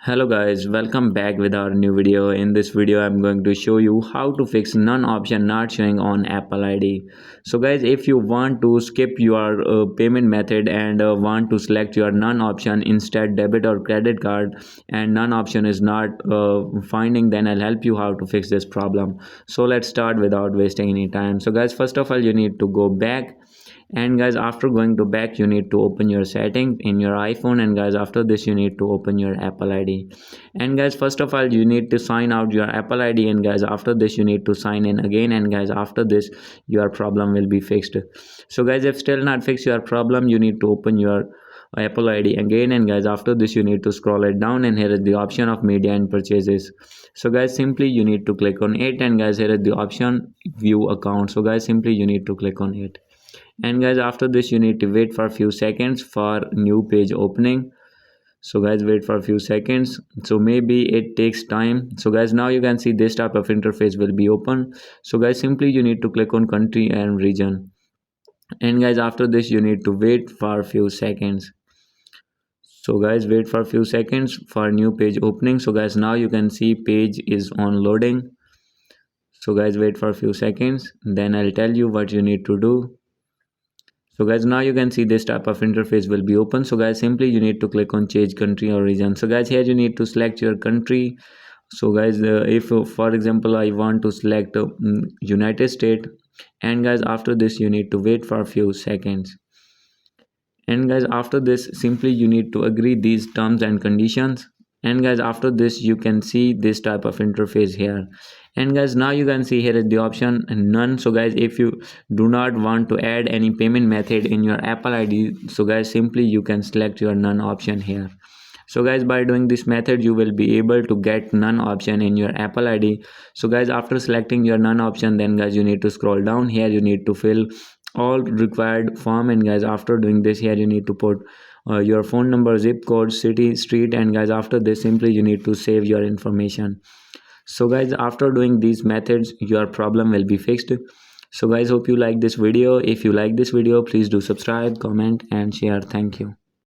Hello guys, welcome back with our new video. In this video I'm going to show you how to fix none option not showing on Apple ID. So guys, if you want to skip your payment method and want to select your none option instead debit or credit card, and none option is not finding, then I'll help you how to fix this problem. So let's start without wasting any time. So guys, first of all you need to go back, and guys after going to back you need to open your settings in your iPhone, and guys after this you need to open your Apple ID. And guys first of all you need to sign out your Apple ID, and guys after this you need to sign in again, and guys after this your problem will be fixed. So guys, if still not fix your problem, you need to open your Apple ID again, and guys after this you need to scroll it down, and here is the option of media and purchases. So guys simply you need to click on it, and guys here is the option view account. So guys simply you need to click on it, and guys after this you need to wait for a few seconds for new page opening. So guys wait for a few seconds, so maybe it takes time. So guys now you can see this type of interface will be open. So guys simply you need to click on country and region, and guys after this you need to wait for a few seconds. So guys wait for a few seconds for new page opening. So guys now you can see page is on loading. So guys wait for a few seconds, then I'll tell you what you need to do. So guys now you can see this type of interface will be open. So guys simply you need to click on change country or region. So guys here you need to select your country. So guys if for example I want to select United States, and guys after this you need to wait for a few seconds, and guys after this simply you need to agree these terms and conditions, and guys after this you can see this type of interface here. And guys now you can see here is the option none. So guys if you do not want to add any payment method in your Apple ID, so guys simply you can select your none option here. So guys by doing this method you will be able to get none option in your Apple ID. So guys after selecting your none option, then guys you need to scroll down. Here you need to fill all required form, and guys after doing this here you need to put your phone number, zip code, city, street, and guys after this simply you need to save your information. So guys after doing these methods your problem will be fixed. So guys hope you like this video. If you like this video, please do subscribe, comment and share. Thank you.